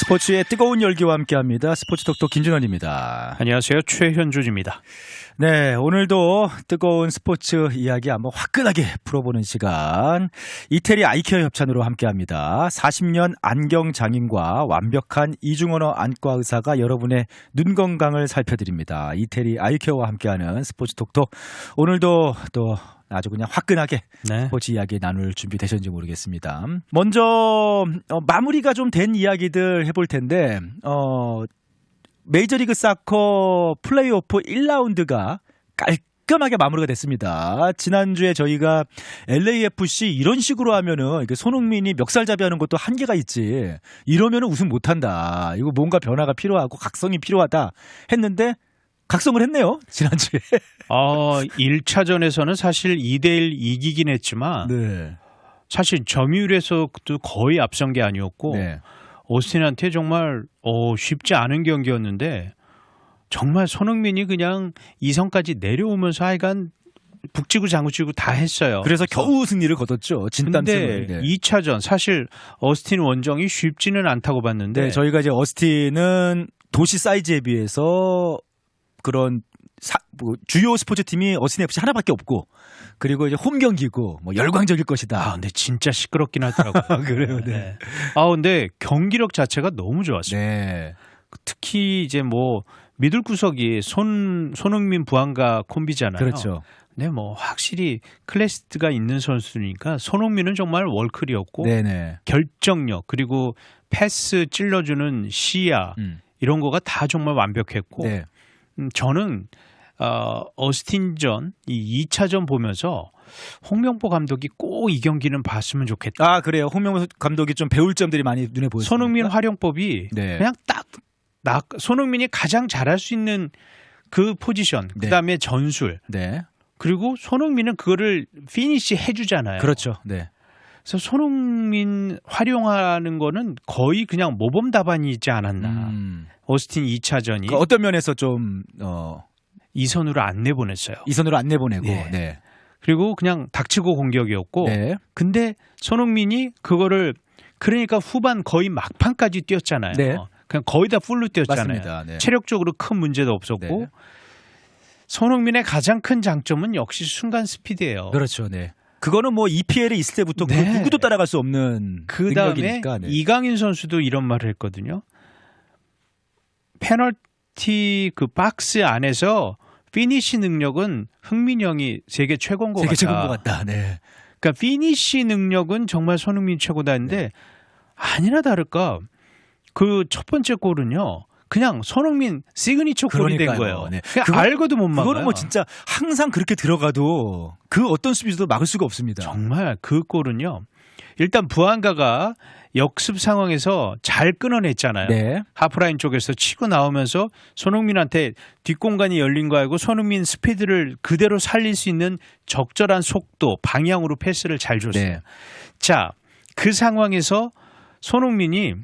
스포츠의 뜨거운 열기와 함께합니다. 스포츠 톡톡 김준원입니다. 안녕하세요. 최현주입니다. 네, 오늘도 뜨거운 스포츠 이야기 한번 화끈하게 풀어보는 시간. 이태리 아이케어 협찬으로 함께합니다. 40년 안경 장인과 완벽한 이중언어 안과 의사가 여러분의 눈 건강을 살펴드립니다. 이태리 아이케어와 함께하는 스포츠 톡톡. 오늘도 또 아주 그냥 화끈하게 스포츠 이야기 나눌 준비 되셨는지 모르겠습니다. 먼저 마무리가 좀 된 이야기들 해볼 텐데 메이저리그 사커 플레이오프 1라운드가 깔끔하게 마무리가 됐습니다. 지난주에 저희가 LAFC 이런 식으로 하면은 손흥민이 멱살잡이하는 것도 한계가 있지. 이러면은 우승 못한다. 이거 뭔가 변화가 필요하고 각성이 필요하다 했는데 각성을 했네요. 지난주에. 1차전에서는 사실 2대1 이기긴 했지만 네. 사실 점유율에서도 거의 앞선 게 아니었고 네. 오스틴한테 정말 쉽지 않은 경기였는데 정말 손흥민이 그냥 2선까지 내려오면서 하여간 북치고 장구치고 다 했어요. 그래서 겨우 승리를 거뒀죠. 진땀승을. 근데 2차전 사실 오스틴 원정이 쉽지는 않다고 봤는데 저희가 이제 오스틴은 도시 사이즈에 비해서 그런 주요 스포츠 팀이 오스틴 FC 하나밖에 없고 그리고 이제 홈 경기고 열광적일 것이다. 근데 진짜 시끄럽긴 하더라고요. 그래요. 네. 근데 경기력 자체가 너무 좋았어요. 네. 특히 이제 미들 구석이 손흥민 부한가 콤비잖아요. 그렇죠. 네, 확실히 클래스가 있는 선수니까 손흥민은 정말 월클이었고 네네. 결정력 그리고 패스 찔러주는 시야 이런 거가 다 정말 완벽했고 네. 저는 어스틴전 이 2차전 보면서 홍명보 감독이 꼭 이 경기는 봤으면 좋겠다. 그래요. 홍명보 감독이 좀 배울 점들이 많이 눈에 보였습니다. 손흥민 활용법이 그냥 딱 손흥민이 가장 잘할 수 있는 그 포지션, 그다음에 전술. 그리고 손흥민은 그거를 피니시 해주잖아요. 그렇죠. 네. 그래서 손흥민 활용하는 거는 거의 그냥 모범답안이지 않았나. 오스틴 2차전이. 그러니까 어떤 면에서 좀 2선으로 안 내보냈어요. 2선으로 안 내보내고. 네. 그리고 그냥 닥치고 공격이었고. 근데 손흥민이 그거를 그러니까 후반 거의 막판까지 뛰었잖아요. 그냥 거의 다 풀로 뛰었잖아요. 맞습니다. 체력적으로 큰 문제도 없었고. 손흥민의 가장 큰 장점은 역시 순간 스피드예요. 그렇죠. 네. 그거는 EPL에 있을 때부터 누구도 따라갈 수 없는 능력이니까. 이강인 선수도 이런 말을 했거든요. 페널티 그 박스 안에서 피니시 능력은 흥민이 형이 세계 최고인 것 같다. 세계 최고인 것 같다. 네. 그러니까 피니시 능력은 정말 손흥민 최고다 했는데 아니나 다를까 그 첫 번째 골은요. 그냥 손흥민 시그니처 골이 된 거예요. 네. 알고도 못 막아요. 그거는 진짜 항상 그렇게 들어가도 그 어떤 수비수도 막을 수가 없습니다. 정말 그 골은요. 일단 부한가가 역습 상황에서 잘 끊어냈잖아요. 하프라인 쪽에서 치고 나오면서 손흥민한테 뒷공간이 열린 거 알고 손흥민 스피드를 그대로 살릴 수 있는 적절한 속도, 방향으로 패스를 잘 줬어요. 자, 그 상황에서 손흥민이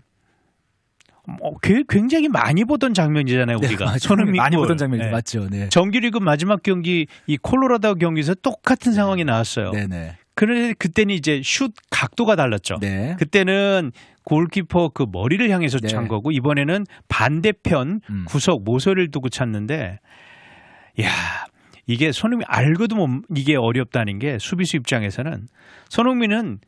굉장히 많이 보던 장면이잖아요, 우리가. 손흥민 많이 보던 장면이 맞죠. 네. 정규리그 마지막 경기 이 콜로라도 경기에서 똑같은 상황이 나왔어요. 그런데 그때는 이제 슛 각도가 달랐죠. 그때는 골키퍼 그 머리를 향해서 찬 거고 이번에는 반대편 구석 모서리를 두고 찼는데 이게 손흥민 알고도 이게 어렵다는 게 수비수 입장에서는 손흥민은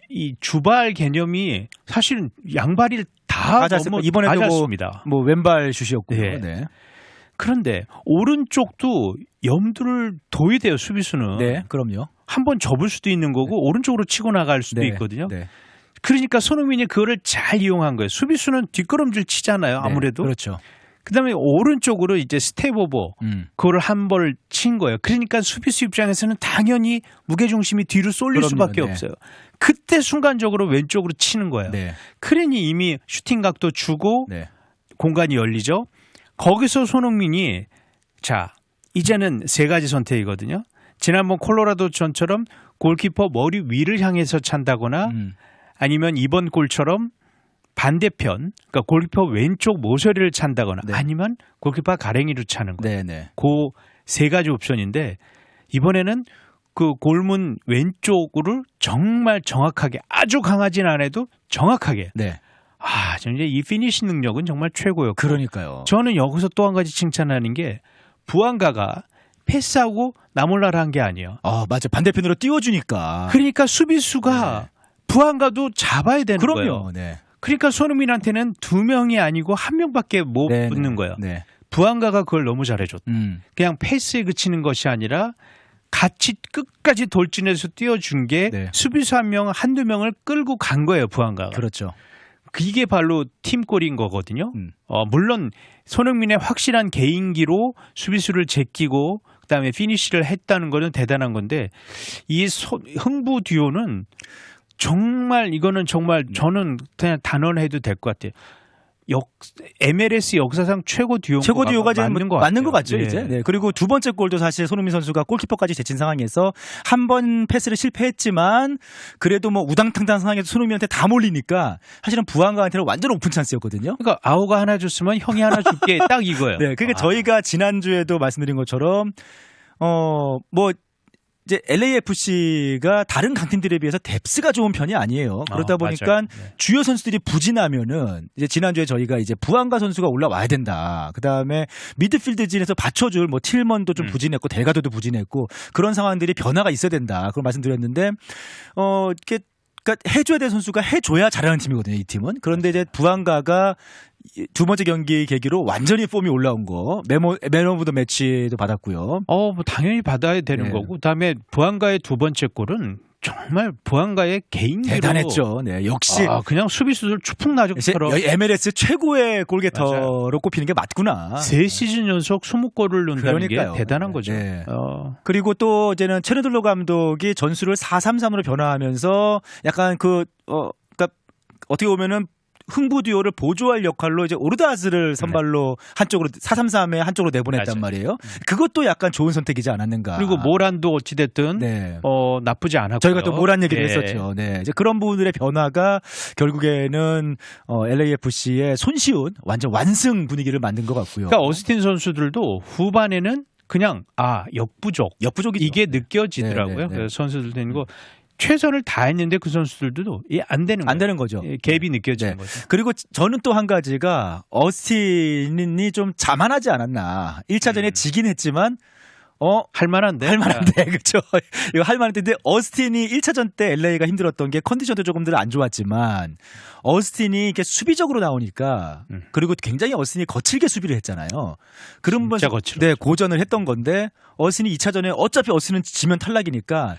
이 주발 개념이 사실은 양발이 다 너무 이번에도 맞았습니다. 왼발 슛이었고요. 그런데 오른쪽도 염두를 둬야 돼요, 수비수는. 그럼요. 한번 접을 수도 있는 거고 오른쪽으로 치고 나갈 수도 있거든요. 그러니까 손흥민이 그거를 잘 이용한 거예요. 수비수는 뒷걸음질 치잖아요, 아무래도. 그렇죠. 그다음에 오른쪽으로 이제 스텝 오버 그거를 한 벌 친 거예요. 그러니까 수비수 입장에서는 당연히 무게중심이 뒤로 쏠릴 수밖에 없어요. 그때 순간적으로 왼쪽으로 치는 거예요. 그러니 이미 슈팅 각도 주고 공간이 열리죠. 거기서 손흥민이 이제는 세 가지 선택이거든요. 지난번 콜로라도전처럼 골키퍼 머리 위를 향해서 찬다거나 아니면 이번 골처럼 반대편, 그러니까 골키퍼 왼쪽 모서리를 찬다거나 아니면 골키퍼 가랭이로 차는 거예요. 그 세 가지 옵션인데 이번에는 그 골문 왼쪽으로 정말 정확하게 아주 강하진 않아도 정확하게 진짜 이 피니시 능력은 정말 최고였고. 그러니까요. 저는 여기서 또 한 가지 칭찬하는 게 부안가가 패스하고 나몰라라 한 게 아니에요. 맞아. 반대편으로 띄워주니까. 그러니까 수비수가 부안가도 잡아야 되는 그럼요. 거예요. 네. 그러니까 손흥민한테는 2명이 아니고 1명밖에 못 네, 붙는 거예요. 네. 부안가가 그걸 너무 잘해줬다. 그냥 패스에 그치는 것이 아니라 같이 끝까지 돌진해서 띄워준 게 네. 수비수 한 명, 한두 명을 끌고 간 거예요, 부안가가. 그렇죠. 이게 바로 팀골인 거거든요. 물론 손흥민의 확실한 개인기로 수비수를 제끼고 그다음에 피니시를 했다는 거는 대단한 건데 이 흥부 듀오는 정말 이거는 정말 저는 그냥 단언해도 될 것 같아요. MLS 역사상 최고 듀오가 맞는 것 같죠, 네. 이제. 네. 그리고 두 번째 골도 사실 손흥민 선수가 골키퍼까지 제친 상황에서 한 번 패스를 실패했지만 그래도 뭐 우당탕당 상황에서 손흥민한테 다 몰리니까 사실은 부안가한테는 완전 오픈 찬스였거든요. 그러니까 아우가 하나 줬으면 형이 하나 줄게 딱 이거예요. 네, 그게 저희가 지난주에도 말씀드린 것처럼 뭐 이제 LAFC가 다른 강팀들에 비해서 뎁스가 좋은 편이 아니에요. 그러다 보니까 네. 주요 선수들이 부진하면은 이제 지난주에 저희가 이제 부안가 선수가 올라와야 된다. 그다음에 미드필드진에서 받쳐줄 뭐 틸먼도 좀 부진했고 델가도도 부진했고 그런 상황들이 변화가 있어야 된다. 그걸 말씀드렸는데 이렇게 그러니까 해줘야 될 선수가 해줘야 잘하는 팀이거든요. 이 팀은. 그런데 이제 부안가가 두 번째 경기 계기로 완전히 폼이 올라온 거. 맨 오브 더 매치도 받았고요. 뭐 당연히 받아야 되는 거고. 그다음에 부안가의 두 번째 골은 정말 부안가의 개인기로 대단했죠. 네, 역시 그냥 수비수들 추풍 나적처럼 MLS 최고의 골게터로 꼽히는 게 맞구나. 3시즌 연속 20골을 넣는다는 그러니까요. 게 대단한 거죠. 네. 그리고 또 이제는 체르들로 감독이 전술을 4-3-3으로 변화하면서 약간 그러니까 어떻게 보면은 흥부 듀오를 보조할 역할로 이제 오르다스를 선발로 한쪽으로 4-3-3에 한쪽으로 내보냈단 말이에요. 그것도 약간 좋은 선택이지 않았는가. 그리고 모란도 어찌 됐든 나쁘지 않았고요. 저희가 또 모란 얘기를 했었죠. 네. 이제 그런 부분들의 변화가 결국에는 LAFC의 손쉬운 완전 완승 분위기를 만든 것 같고요. 그러니까 어스틴 선수들도 후반에는 그냥 역부족이죠. 이게 느껴지더라고요. 네. 선수들 되는 거 최선을 다했는데 그 선수들도 안 되는 거죠. 갭이 느껴지는 거죠. 그리고 저는 또 한 가지가 어스틴이 좀 자만하지 않았나. 1차전에 지긴 했지만 할만한데. 그렇죠. 이거 할만한데 어스틴이 1차전 때 LA가 힘들었던 게 컨디션도 조금들 안 좋았지만 어스틴이 이렇게 수비적으로 나오니까 그리고 굉장히 어스틴이 거칠게 수비를 했잖아요. 그런 진짜 거칠었죠. 네, 고전을 했던 건데 어스틴이 2차전에 어차피 어스틴은 지면 탈락이니까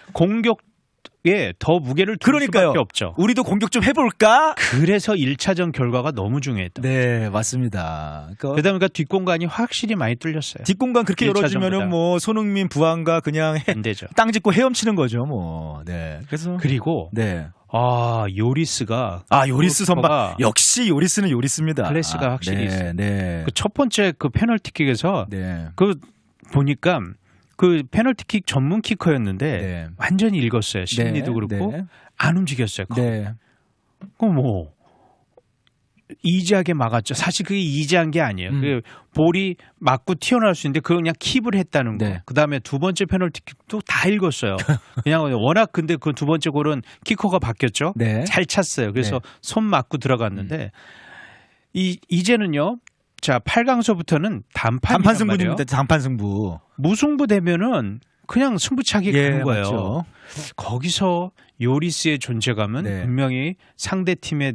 더 무게를 둘 수밖에 없죠. 우리도 공격 좀 해볼까? 그래서 1차전 결과가 너무 중요했다. 네, 맞습니다. 그러니까 뒷공간이 확실히 많이 뚫렸어요. 뒷공간 그렇게 열어주면은 뭐 손흥민, 부안가 그냥 안 되죠. 땅 짚고 헤엄치는 거죠, 뭐. 네. 그리고 요리스가 요리스 선발 역시 요리스는 요리스입니다. 클래스가 확실히 있어요. 네. 그 첫 번째 그 페널티킥에서 보니까 그 페널티킥 전문 키커였는데 완전히 읽었어요. 심리도 그렇고 안 움직였어요. 그럼 이지하게 막았죠. 사실 그게 이지한 게 아니에요. 그 볼이 맞고 튀어나올 수 있는데 그걸 그냥 킵을 했다는 거. 그다음에 두 번째 페널티킥도 다 읽었어요. 그냥 워낙 근데 그 두 번째 골은 키커가 바뀌었죠. 잘 찼어요. 그래서 손 맞고 들어갔는데 이제는요. 자, 8강서부터는 단판 승부입니다. 단판 승부. 무승부 되면은 그냥 승부차기 가는 거예요. 맞죠. 거기서 요리스의 존재감은 분명히 상대 팀의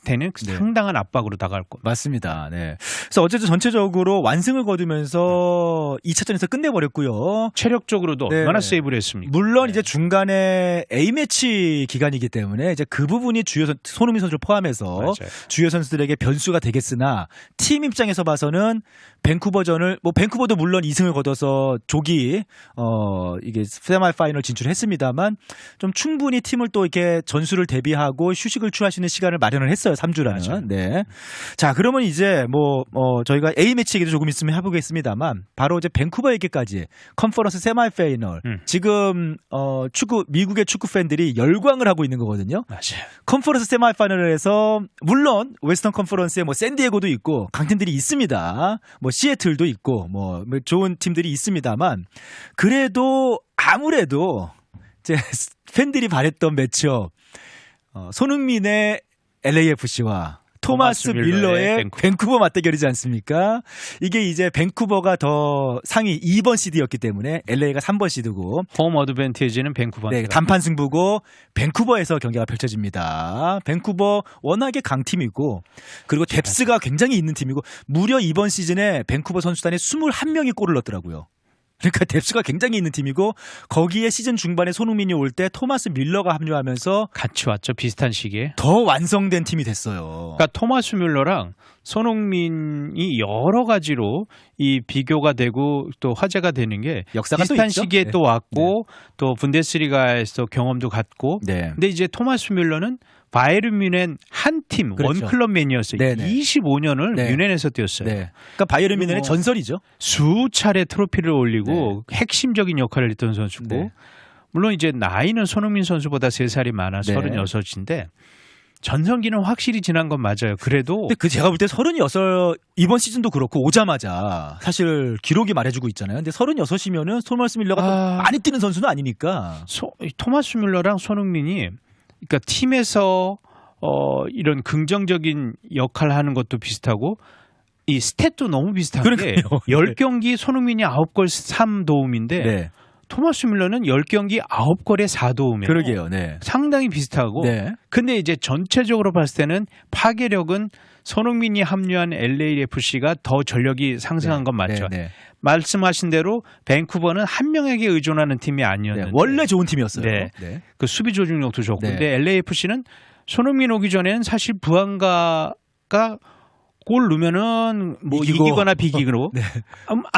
되는 상당한 압박으로 다가갈 겁니다. 맞습니다. 네. 그래서 어쨌든 전체적으로 완승을 거두면서 2차전에서 끝내버렸고요. 체력적으로도 얼마나 세이브를 했습니까? 물론 이제 중간에 A매치 기간이기 때문에 이제 그 부분이 손흥민 선수를 포함해서 주요 선수들에게 변수가 되겠으나 팀 입장에서 봐서는 밴쿠버전을 밴쿠버도 물론 2승을 거둬서 조기 이게 세미파이널 진출했습니다만 좀 충분히 팀을 또 이렇게 전술을 대비하고 휴식을 취할 수 있는 시간을 마련을 했어요. 3주라는. 네. 자, 그러면 이제 저희가 A매치 얘기도 조금 있으면 해보겠습니다만 바로 이제 밴쿠버 얘기까지 컨퍼런스 세미파이널 지금 미국의 축구 팬들이 열광을 하고 있는 거거든요. 맞아요. 컨퍼런스 세미파이널에서 물론 웨스턴 컨퍼런스에 샌디에고도 있고 강팀들이 있습니다. 시애틀도 있고 좋은 팀들이 있습니다만 그래도 아무래도 이제 팬들이 바랬던 매치업 손흥민의 LAFC와 토마스 밀러의 밴쿠버 맞대결이지 않습니까? 이게 이제 밴쿠버가 더 상위 2번 시드였기 때문에 LA가 3번 시드고 홈 어드밴티지는 밴쿠버. 네, 단판 승부고 밴쿠버에서 경기가 펼쳐집니다. 밴쿠버 워낙에 강팀이고 그리고 뎁스가 굉장히 있는 팀이고 무려 이번 시즌에 밴쿠버 선수단에 21명이 골을 넣었더라고요. 그러니까 뎁스가 굉장히 있는 팀이고 거기에 시즌 중반에 손흥민이 올 때 토마스 밀러가 합류하면서 같이 왔죠. 비슷한 시기에. 더 완성된 팀이 됐어요. 그러니까 토마스 뮬러랑 손흥민이 여러 가지로 이 비교가 되고 또 화제가 되는 게 역사가 비슷한 또 있죠? 시기에 네. 또 왔고 또 분데스리가에서 경험도 갖고 네. 근데 이제 토마스 뮬러는 바이에른 뮌헨 한 팀 그렇죠. 원클럽맨이었어요. 네네. 25년을 네. 뮌헨에서 뛰었어요. 네. 그러니까 바이에른 뮌헨의 그리고 전설이죠. 수차례 트로피를 올리고 핵심적인 역할을 했던 선수고 네. 물론 이제 나이는 손흥민 선수보다 3살이 많아 네. 36인데 전성기는 확실히 지난 건 맞아요. 그래도 근데 그 제가 볼 때 36 이번 시즌도 그렇고 오자마자 사실 기록이 말해주고 있잖아요. 근데 36이면은 토마스 밀러가 많이 뛰는 선수는 아니니까. 토마스 뮬러랑 손흥민이 그러니까 팀에서 이런 긍정적인 역할을 하는 것도 비슷하고 이 스탯도 너무 비슷한 게 그러니까요. 10경기 손흥민이 9골 3도움인데 네. 토마스 뮬러는 10경기 9골에 4도움이에요. 그러게요. 네. 상당히 비슷하고 네. 근데 이제 전체적으로 봤을 때는 파괴력은 손흥민이 합류한 LAFC가 더 전력이 상승한 건 맞죠. 네. 네. 말씀하신 대로 밴쿠버는 한 명에게 의존하는 팀이 아니었는데 네. 원래 좋은 팀이었어요. 네. 네. 그 수비 조직력도 좋고 네. 근데 LAFC는 손흥민 오기 전에는 사실 부안가가 골 넣으면은 뭐 이기고. 이기거나 비기고 네.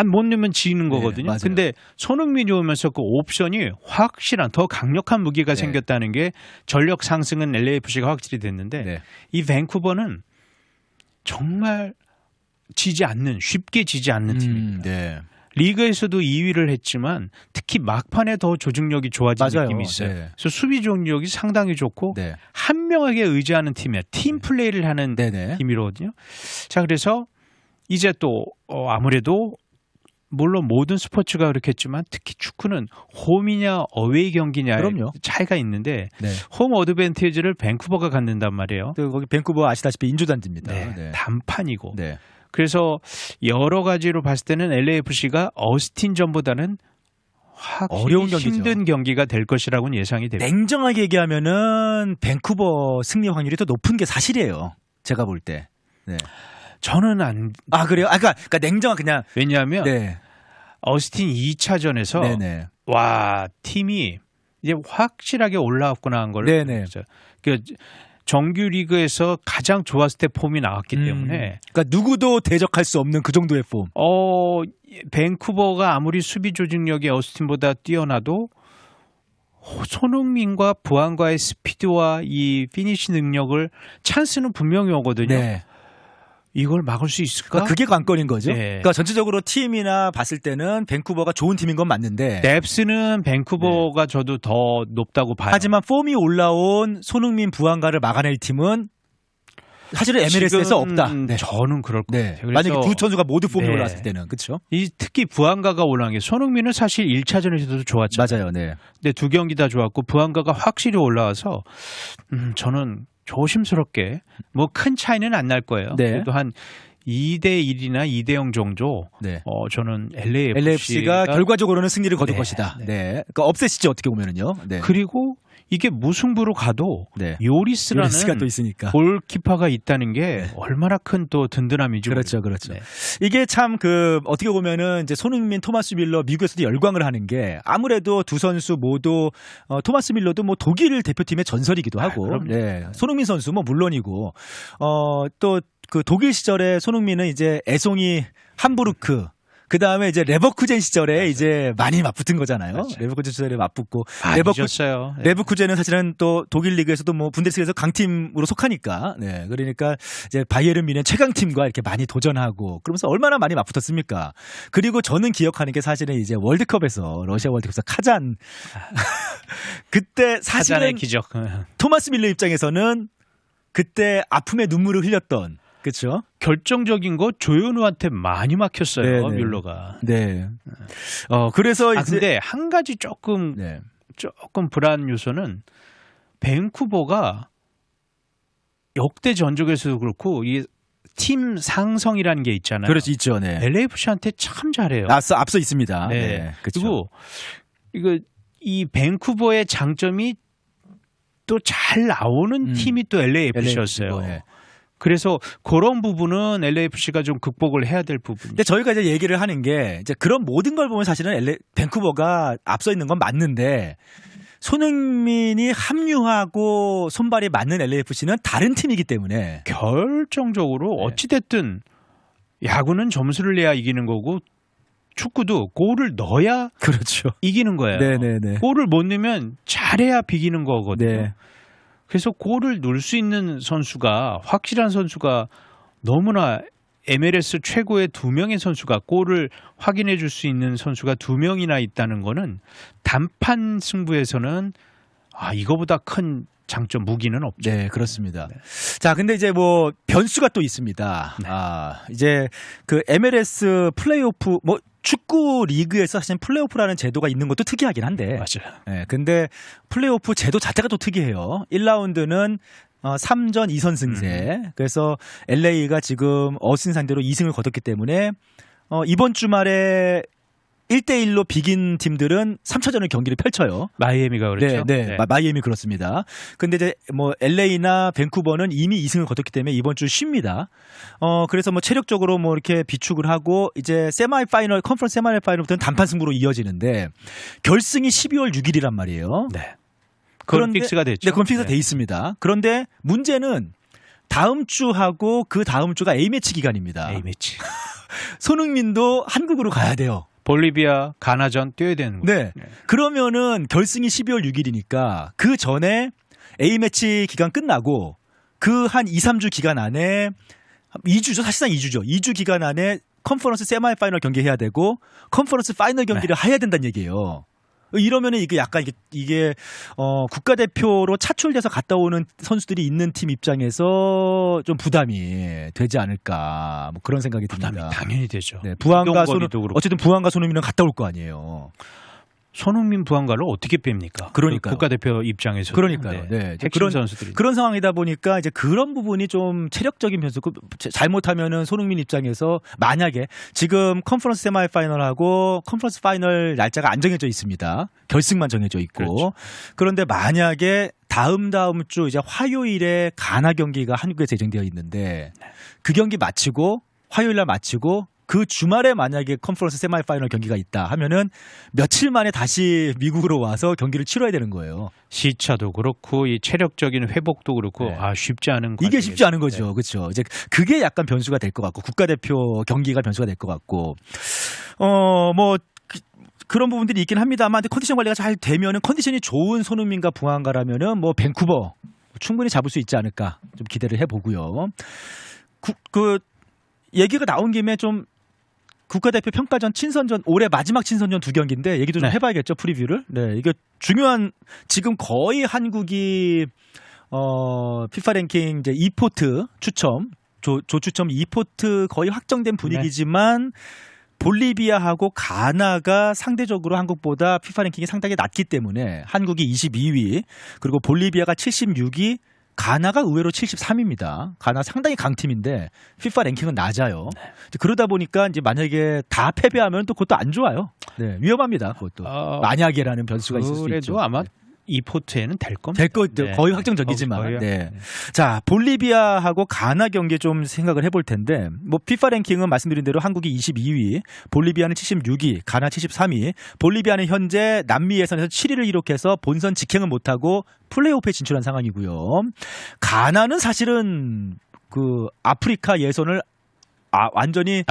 못 넣으면 지는 거거든요. 맞아요. 근데 손흥민이 오면서 그 옵션이 확실한 더 강력한 무기가 네. 생겼다는 게 전력 상승은 LAFC가 확실히 됐는데 네. 이 밴쿠버는 정말 쉽게 지지 않는 팀입니다. 네. 리그에서도 2위를 했지만 특히 막판에 더 조직력이 좋아진 맞아요. 느낌이 있어요. 네. 그래서 수비 조직력이 상당히 좋고 네. 한 명에게 의지하는 팀이야. 팀 플레이를 하는 네네. 팀이거든요. 자, 그래서 이제 또 아무래도 물론 모든 스포츠가 그렇겠지만 특히 축구는 홈이냐 어웨이 경기냐의 그럼요. 차이가 있는데 네. 홈 어드밴티지를 밴쿠버가 갖는단 말이에요. 또 거기 밴쿠버 아시다시피 인조단지입니다. 네, 네. 단판이고. 네. 그래서 여러 가지로 봤을 때는 LAFC가 어스틴전보다는 확실히 어려운 경기죠. 힘든 경기가 될 것이라고는 예상이 됩니다. 냉정하게 얘기하면은 밴쿠버 승리 확률이 더 높은 게 사실이에요. 제가 볼 때. 네. 저는 안. 아 그래요? 그러니까 냉정한 그냥. 왜냐하면 네. 어스틴 2차전에서 네네. 와 팀이 이제 확실하게 올라왔구나 한 걸. 네네. 그 정규 리그에서 가장 좋았을 때 폼이 나왔기 때문에. 그러니까 누구도 대적할 수 없는 그 정도의 폼. 밴쿠버가 아무리 수비 조직력이 어스틴보다 뛰어나도 손흥민과 부안과의 스피드와 이 피니시 능력을 찬스는 분명히 오거든요. 네. 이걸 막을 수 있을까? 그러니까 그게 관건인 거죠. 네. 그러니까 전체적으로 팀이나 봤을 때는 밴쿠버가 좋은 팀인 건 맞는데. 뎁스는 밴쿠버가 저도 더 높다고 봐요. 하지만 폼이 올라온 손흥민 부안가를 막아낼 팀은 사실은 MLS에서 없다. 네. 저는 그럴 것 네. 같아요. 만약에 두 선수가 모두 폼이 네. 올라왔을 때는 그렇죠. 특히 부안가가 올라온 게 손흥민은 사실 1차전에서도 좋았잖아요. 맞아요. 네. 근데 두 경기 다 좋았고 부안가가 확실히 올라와서 저는 조심스럽게 뭐 큰 차이는 안 날 거예요. 네. 그래도 한 2대1이나 2대0 정도 네. 저는 LAFC가 LAFC가 결과적으로는 승리를 거둘 네. 것이다. 네. 네. 그러니까 업셋이죠. 어떻게 보면은요. 네. 그리고 이게 무승부로 가도 네. 요리스라는 요리스가 또 있으니까. 골키퍼가 있다는 게 얼마나 큰 또 든든함이죠. 그렇죠, 그렇죠. 네. 이게 참 어떻게 보면은 이제 손흥민, 토마스 밀러 미국에서도 열광을 하는 게 아무래도 두 선수 모두 토마스 밀러도 뭐 독일 대표팀의 전설이기도 하고, 네. 손흥민 선수 뭐 물론이고, 또 그 독일 시절에 손흥민은 이제 애송이 함부르크. 그 다음에 이제 레버쿠젠 시절에 맞아요. 이제 많이 맞붙은 거잖아요. 맞아요. 레버쿠젠 시절에 맞붙고. 잊었어요. 네. 레버쿠젠은 사실은 또 독일 리그에서도 뭐 분데스리가에서 강팀으로 속하니까. 네. 그러니까 이제 바이에른 뮌헨 최강팀과 이렇게 많이 도전하고 그러면서 얼마나 많이 맞붙었습니까? 그리고 저는 기억하는 게 사실은 이제 월드컵에서 러시아 월드컵에서 카잔. 그때 사실은 카잔의 기적. 토마스 밀러 입장에서는 그때 아픔의 눈물을 흘렸던 그렇죠. 결정적인 거 조현우한테 많이 막혔어요. 네네. 뮬러가. 네. 그래서 이제 근데 한 가지 조금 불안 요소는 밴쿠버가 역대 전적에서도 그렇고 이 팀 상성이라는 게 있잖아요. 그렇지 있죠. 네. LAFC한테 참 잘해요. 앞서 있습니다. 네. 네. 그렇죠. 그리고 이거 이 밴쿠버의 장점이 또 잘 나오는 팀이 또 LAFC였어요. 네. 그래서 그런 부분은 LAFC가 좀 극복을 해야 될 부분이죠. 근데 저희가 이제 얘기를 하는 게 이제 그런 모든 걸 보면 사실은 밴쿠버가 앞서 있는 건 맞는데 손흥민이 합류하고 손발이 맞는 LAFC는 다른 팀이기 때문에 결정적으로 어찌됐든 야구는 점수를 내야 이기는 거고 축구도 골을 넣어야 그렇죠. 이기는 거예요. 네네네. 골을 못 넣으면 잘해야 비기는 거거든요. 네. 그래서 골을 넣을 수 있는 선수가 확실한 선수가 너무나 MLS 최고의 2명의 선수가 골을 확인해 줄 수 있는 선수가 2명이나 있다는 거는 단판 승부에서는 이거보다 큰 장점 무기는 없죠. 네, 그렇습니다. 자, 근데 이제 뭐 변수가 또 있습니다. 네. 이제 그 MLS 플레이오프 뭐 축구 리그에서 사실 플레이오프라는 제도가 있는 것도 특이하긴 한데. 맞아요. 네, 근데 플레이오프 제도 자체가 또 특이해요. 1라운드는 3전 2선승제. 그래서 LA가 지금 어신 상대로 2승을 거뒀기 때문에 이번 주말에 1대1로 비긴 팀들은 3차전을 경기를 펼쳐요. 마이애미가 그렇죠. 네. 마이애미 그렇습니다. 근데 이제 뭐 LA나 밴쿠버는 이미 2승을 거뒀기 때문에 이번 주 쉽니다. 그래서 뭐 체력적으로 뭐 이렇게 비축을 하고 이제 컨퍼런스 세미파이널 파이널부터는 단판 승부로 이어지는데 결승이 12월 6일이란 말이에요. 네. 그건 픽스가 됐죠. 네, 그건 픽스가 돼 있습니다. 그런데 문제는 다음 주하고 그 다음 주가 A매치 기간입니다. A매치. 손흥민도 한국으로 가야 돼요. 볼리비아, 가나전 뛰어야 되는 거죠. 네. 그러면은 결승이 12월 6일이니까 그 전에 A매치 기간 끝나고 그 한 2, 3주 기간 안에 2주죠. 사실상 2주죠. 2주 기간 안에 컨퍼런스 세미파이널 경기해야 되고 컨퍼런스 파이널 경기를 해야 된다는 얘기예요. 이러면은 이게 약간 이게 국가대표로 차출돼서 갔다 오는 선수들이 있는 팀 입장에서 좀 부담이 되지 않을까 뭐 그런 생각이 듭니다. 부담이 당연히 되죠. 네, 어쨌든 부안과 손흥민은 갔다 올 거 아니에요. 손흥민 부안가를 어떻게 뺍니까? 그러니까요. 국가대표 입장에서. 그러니까요. 네. 핵심 선수들이. 그런 상황이다 보니까 이제 그런 부분이 좀 체력적인 변수. 잘못하면은 손흥민 입장에서 만약에 지금 컨퍼런스 세미파이널하고 컨퍼런스 파이널 날짜가 안 정해져 있습니다. 결승만 정해져 있고. 그렇죠. 그런데 만약에 다음 주 이제 화요일에 가나 경기가 한국에서 예정되어 있는데 그 경기 마치고 화요일 날 마치고 그 주말에 만약에 컨퍼런스 세미파이널 경기가 있다 하면은 며칠 만에 다시 미국으로 와서 경기를 치러야 되는 거예요. 시차도 그렇고 이 체력적인 회복도 그렇고 네. 쉽지 않은 이게 쉽지 않은 거죠. 네. 그렇죠. 이제 그게 약간 변수가 될 것 같고 국가대표 경기가 변수가 될 것 같고 뭐 그런 부분들이 있긴 합니다만 컨디션 관리가 잘 되면은 컨디션이 좋은 손흥민과 부안가라면은 뭐 밴쿠버 충분히 잡을 수 있지 않을까 좀 기대를 해보고요. 그 얘기가 나온 김에 좀 국가대표 평가전 친선전 올해 마지막 친선전 2경기인데 얘기도 좀 해봐야겠죠. 프리뷰를. 네, 이게 중요한 지금 거의 한국이 피파 랭킹 이제 2포트 추첨 조추첨 2포트 거의 확정된 분위기지만 볼리비아하고 가나가 상대적으로 한국보다 피파 랭킹이 상당히 낮기 때문에 한국이 22위 그리고 볼리비아가 76위 가나가 의외로 73입니다. 가나 상당히 강팀인데 FIFA 랭킹은 낮아요. 그러다 보니까 이제 만약에 다 패배하면 또 그것도 안 좋아요. 네, 위험합니다. 그것도 만약에라는 변수가 있을 수 있죠. 그래도 아마 이 포트에는 될 겁니다. 될 거 거의 확정적이지만. 네. 자, 볼리비아하고 가나 경기 좀 생각을 해볼 텐데, 뭐 피파 랭킹은 말씀드린 대로 한국이 22위, 볼리비아는 76위, 가나 73위. 볼리비아는 현재 남미 예선에서 7위를 기록해서 본선 직행은 못하고 플레이오프에 진출한 상황이고요. 가나는 사실은 그 아프리카 예선을 완전히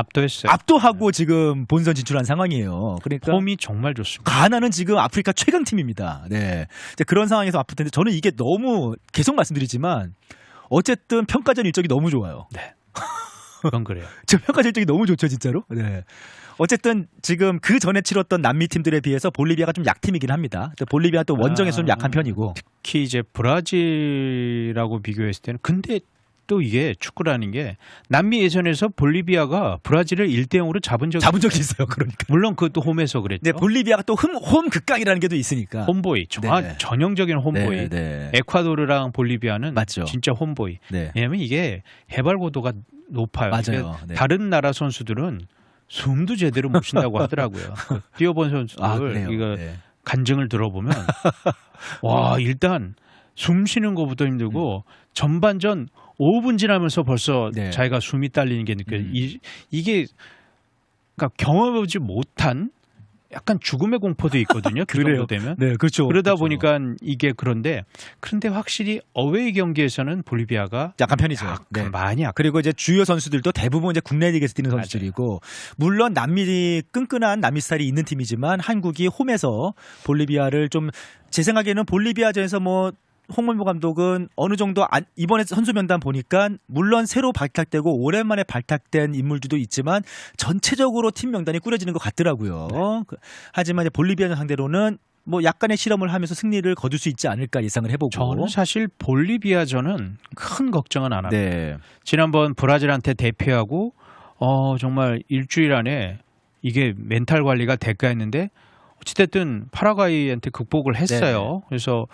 압도하고 지금 본선 진출한 상황이에요. 그러니까 폼이 정말 좋습니다. 가나는 지금 아프리카 최강 팀입니다. 네, 이제 그런 상황에서 아플 텐데 저는 이게 너무 계속 말씀드리지만 어쨌든 평가전 일정이 너무 좋아요. 네, 그건 그래요. 저 평가전 일정이 너무 좋죠, 진짜로. 네. 어쨌든 지금 그 전에 치렀던 남미 팀들에 비해서 볼리비아가 좀 약팀이긴 합니다. 볼리비아 또 원정에서는 약한 편이고 특히 이제 브라질하고 비교했을 때는 근데 또 이게 축구라는 게 남미 예선에서 볼리비아가 브라질을 1대0으로 잡은 적이 있어요. 그러니까. 물론 그것도 홈에서 그랬죠. 네, 볼리비아가 또 홈 극강이라는 게 또 있으니까. 홈보이. 전형적인 홈보이. 에콰도르랑 볼리비아는 맞죠. 진짜 홈보이. 네. 왜냐하면 이게 해발고도가 높아요. 맞아요. 네. 다른 나라 선수들은 숨도 제대로 못 쉰다고 하더라고요. 뛰어본 선수들 이거 간증을 들어보면 와 일단 숨 쉬는 것부터 힘들고 전반전 5분 지나면서 벌써 자기가 숨이 딸리는 게 느껴요. 이게 그러니까 경험해보지 못한 약간 죽음의 공포도 있거든요. 그 정도 되면. 네, 그렇죠. 그러다 그렇죠. 보니까 이게 그런데 확실히 어웨이 경기에서는 볼리비아가 약간 편이죠. 많이 약간. 그리고 이제 주요 선수들도 대부분 이제 국내 리그에서 뛰는 선수들이고 물론 끈끈한 남미 스타일이 있는 팀이지만 한국이 홈에서 볼리비아를 좀 제 생각에는 볼리비아전에서 뭐 홍문보 감독은 어느 정도 이번에 선수 명단 보니까 물론 새로 발탁되고 오랜만에 발탁된 인물들도 있지만 전체적으로 팀 명단이 꾸려지는 것 같더라고요. 하지만 이제 볼리비아전 상대로는 뭐 약간의 실험을 하면서 승리를 거둘 수 있지 않을까 예상을 해보고. 저는 사실 볼리비아전은 큰 걱정은 안 합니다. 지난번 브라질한테 대패하고 정말 일주일 안에 이게 멘탈 관리가 될까 했는데 어찌됐든 파라과이한테 극복을 했어요. 그래서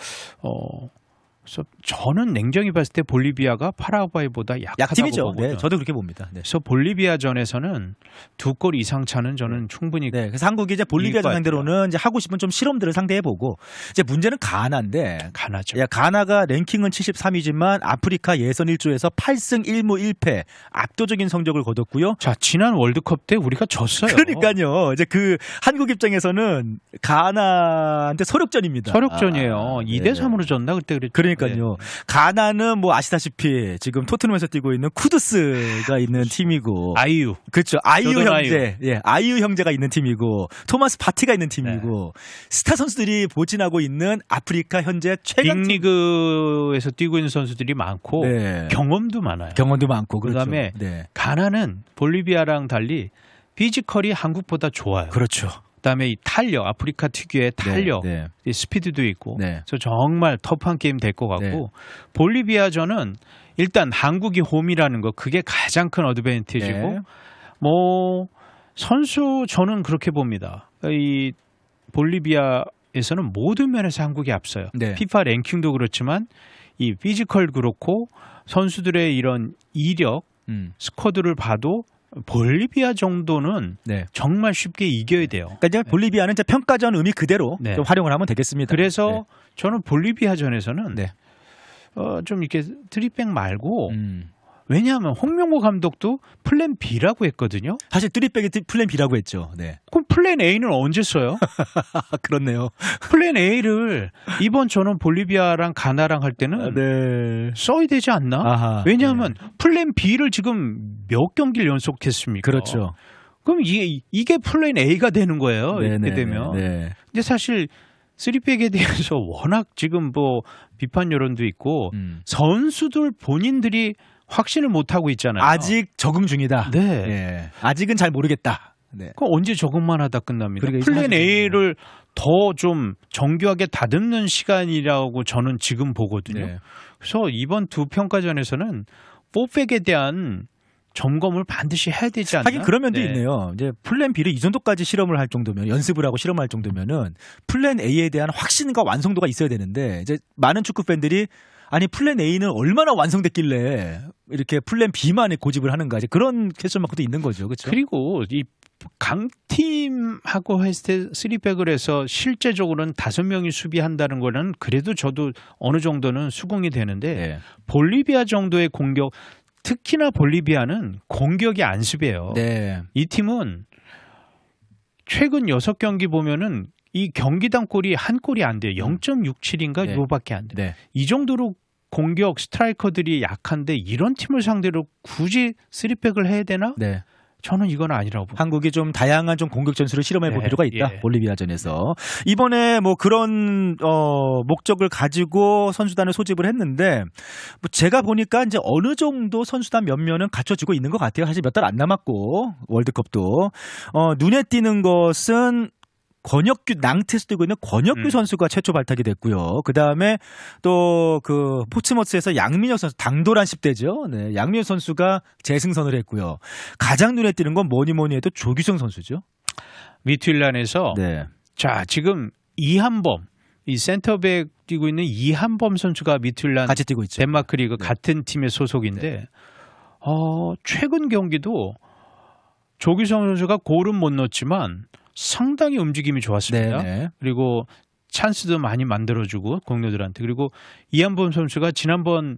저는 냉정히 봤을 때 볼리비아가 파라과이보다 약하다고 보거든요. 저도 그렇게 봅니다. 그래서 볼리비아전에서는 2골 이상 차는 저는 충분히. 그래서 한국이 이제 볼리비아전 상대로는 이제 하고 싶은 좀 실험들을 상대해보고 이제 문제는 가나인데. 가나죠. 가나가 랭킹은 73위지만 아프리카 예선 1조에서 8승 1무 1패 압도적인 성적을 거뒀고요. 자, 지난 월드컵 때 우리가 졌어요. 그러니까요. 이제 그 한국 입장에서는 가나한테 소력전입니다. 소력전이에요. 2대3으로 졌나 그때 그랬죠. 그러니까요. 가나는 뭐 아시다시피 지금 토트넘에서 뛰고 있는 쿠두스가 있는 팀이고 아이유. 그렇죠. 아이유 형제. 아이유 형제가 있는 팀이고 토마스 파티가 있는 팀이고 스타 선수들이 보진하고 있는 아프리카 현재 최강 빅리그에서 뛰고 있는 선수들이 많고 경험도 많아요. 경험도 많고 그다음에 가나는 볼리비아랑 달리 피지컬이 한국보다 좋아요. 그렇죠. 그다음에 이 탄력, 아프리카 특유의 탄력, 스피드도 있고, 그래서 정말 터프한 게임 될 것 같고, 볼리비아전은 일단 한국이 홈이라는 거 그게 가장 큰 어드밴티지고, 뭐 선수 저는 그렇게 봅니다. 이 볼리비아에서는 모든 면에서 한국이 앞서요. 피파 랭킹도 그렇지만 이 피지컬 그렇고 선수들의 이런 이력, 스쿼드를 봐도. 볼리비아 정도는 정말 쉽게 이겨야 돼요. 그러니까 이제 볼리비아는 이제 평가전 의미 그대로 좀 활용을 하면 되겠습니다. 그래서 저는 볼리비아전에서는 좀 이렇게 드립백 말고 왜냐하면 홍명보 감독도 플랜 B라고 했거든요. 사실 드립백이 플랜 B라고 했죠. 그럼 플랜 A는 언제 써요? 그렇네요. 플랜 A를 이번 저는 볼리비아랑 가나랑 할 때는 써야 되지 않나? 왜냐하면 플랜 B를 지금 몇 경기를 연속했습니까? 그렇죠. 그럼 이게 플랜 A가 되는 거예요. 이렇게 되면. 근데 사실 3백에 대해서 워낙 지금 뭐 비판 여론도 있고 선수들 본인들이 확신을 못 하고 있잖아요. 아직 적응 중이다. 아직은 잘 모르겠다. 그럼 언제 적응만 하다 끝납니다. 플랜 A를 더 좀 정교하게 다듬는 시간이라고 저는 지금 보거든요. 그래서 이번 두 평가전에서는 4백에 대한 점검을 반드시 해야 되지 않나? 하긴 그런 면도 있네요. 이제 플랜 B를 이 정도까지 실험을 할 정도면 연습을 하고 실험할 정도면은 플랜 A에 대한 확신과 완성도가 있어야 되는데 이제 많은 축구 팬들이 아니 플랜 A는 얼마나 완성됐길래 이렇게 플랜 B만 고집을 하는가 이제 그런 퀘스천 마크도 있는 거죠. 그렇죠? 그리고 이 강팀하고 했을 때 3백을 해서 실제적으로는 5명이 수비한다는 거는 그래도 저도 어느 정도는 수긍이 되는데 볼리비아 정도의 공격 특히나 볼리비아는 공격이 안습이에요. 이 팀은 최근 6경기 보면은 이 경기당 골이 한 골이 안 돼요. 0.67인가 이거밖에 안 돼요. 이 정도로 공격 스트라이커들이 약한데 이런 팀을 상대로 굳이 3백을 해야 되나? 저는 이건 아니라고 봅니다. 한국이 좀 다양한 좀 공격 전술을 실험해 볼 필요가 있다. 볼리비아전에서 이번에 뭐 그런 목적을 가지고 선수단을 소집을 했는데 뭐 제가 보니까 이제 어느 정도 선수단 면면은 갖춰지고 있는 것 같아요. 사실 몇 달 안 남았고 월드컵도 눈에 띄는 것은 권혁규 낭트에서 뛰고 있는 권혁규 선수가 최초 발탁이 됐고요. 그 다음에 또 그 포츠머스에서 양민혁 선수 당돌한 10대죠. 네, 양민혁 선수가 재승선을 했고요. 가장 눈에 띄는 건 뭐니 해도 조규성 선수죠. 미투일란에서 네. 자 지금 이한범 이 센터백 뛰고 있는 이한범 선수가 미투일란 같이 뛰고 있죠. 덴마크 리그 네. 같은 팀의 소속인데 최근 경기도 조규성 선수가 골은 못 넣었지만 상당히 움직임이 좋았습니다. 네. 그리고 찬스도 많이 만들어주고 공료들한테. 그리고 이한범 선수가 지난번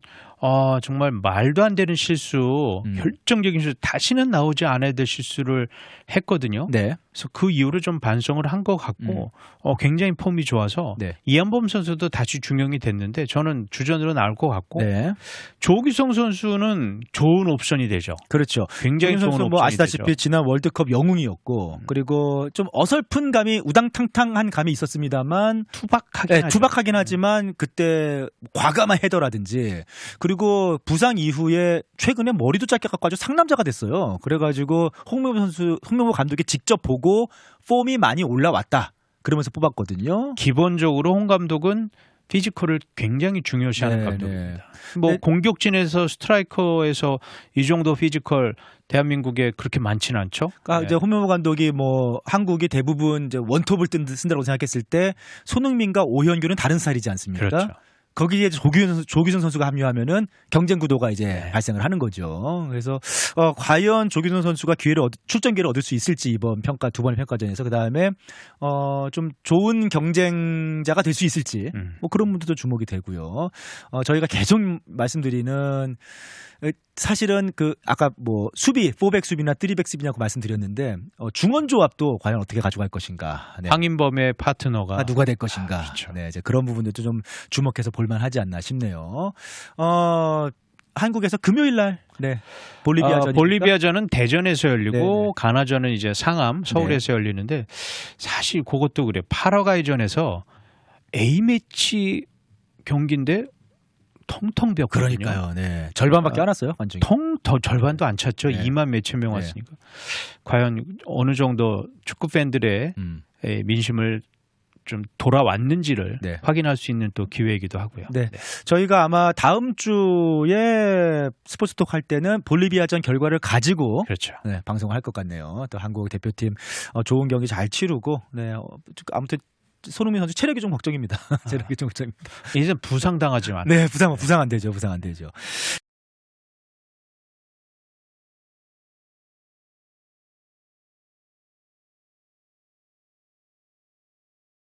정말 말도 안 되는 실수, 결정적인 실수, 다시는 나오지 않아야 될 실수를 했거든요. 네. 그래서 그 이후로 좀 반성을 한 것 같고 굉장히 폼이 좋아서 네. 이한범 선수도 다시 중용이 됐는데 저는 주전으로 나올 것 같고 네. 조규성 선수는 좋은 옵션이 되죠. 그렇죠. 굉장히 조규성 좋은 선수 옵션이 뭐 아시다시피 되죠. 지난 월드컵 영웅이었고 그리고 좀 어설픈 감이 우당탕탕한 감이 있었습니다만 투박하긴 하죠. 투박하긴 하지만 그때 과감한 헤더라든지 그리고 부상 이후에 최근에 머리도 짧게 깎고 아주 상남자가 됐어요. 그래가지고 홍명보 감독이 직접 보고 폼이 많이 올라왔다. 그러면서 뽑았거든요. 기본적으로 홍 감독은 피지컬을 굉장히 중요시하는 네, 감독입니다. 뭐 네. 공격진에서 스트라이커에서 이 정도 피지컬 대한민국에 그렇게 많지는 않죠. 그러니까 이제 홍명보 감독이 뭐 한국이 대부분 이제 원톱을 쓴다고 생각했을 때 손흥민과 오현규는 다른 스타일이지 않습니까? 그렇죠. 거기에 조규성 선수가 합류하면은 경쟁 구도가 이제 발생을 하는 거죠. 그래서 과연 조규성 선수가 출전 기회를 얻을 수 있을지 이번 두 번의 평가전에서 그 다음에 좀 좋은 경쟁자가 될 수 있을지 뭐 그런 분들도 주목이 되고요. 저희가 계속 말씀드리는 사실은 그 아까 뭐 수비, 4백 수비나 3백 수비냐고 말씀드렸는데 중원 조합도 과연 어떻게 가져갈 것인가. 네. 황인범의 파트너가 누가 될 것인가. 그렇죠. 네, 이제 그런 부분들도 좀 주목해서 볼만하지 않나 싶네요. 한국에서 금요일 날 볼리비아전. 볼리비아전은 대전에서 열리고 네네. 가나전은 이제 상암 서울에서 열리는데 사실 그것도 그래. 파라과이전에서 A매치 경기인데 텅텅 비었거든요. 그러니까요. 네. 절반밖에 안 왔어요, 완전히. 더 절반도 안 찼죠. 네. 2만 몇천 명 왔으니까. 과연 어느 정도 축구 팬들의 민심을 좀 돌아왔는지를 네. 확인할 수 있는 또 기회이기도 하고요. 네. 저희가 아마 다음 주에 스포츠톡 할 때는 볼리비아전 결과를 가지고 그렇죠. 네, 방송을 할 것 같네요. 또 한국 대표팀 좋은 경기 잘 치르고 아무튼 손흥민 선수 체력이 좀 걱정입니다. 체력이 좀 걱정입니다. 이제 부상당하지만. 네, 부상 안 되죠.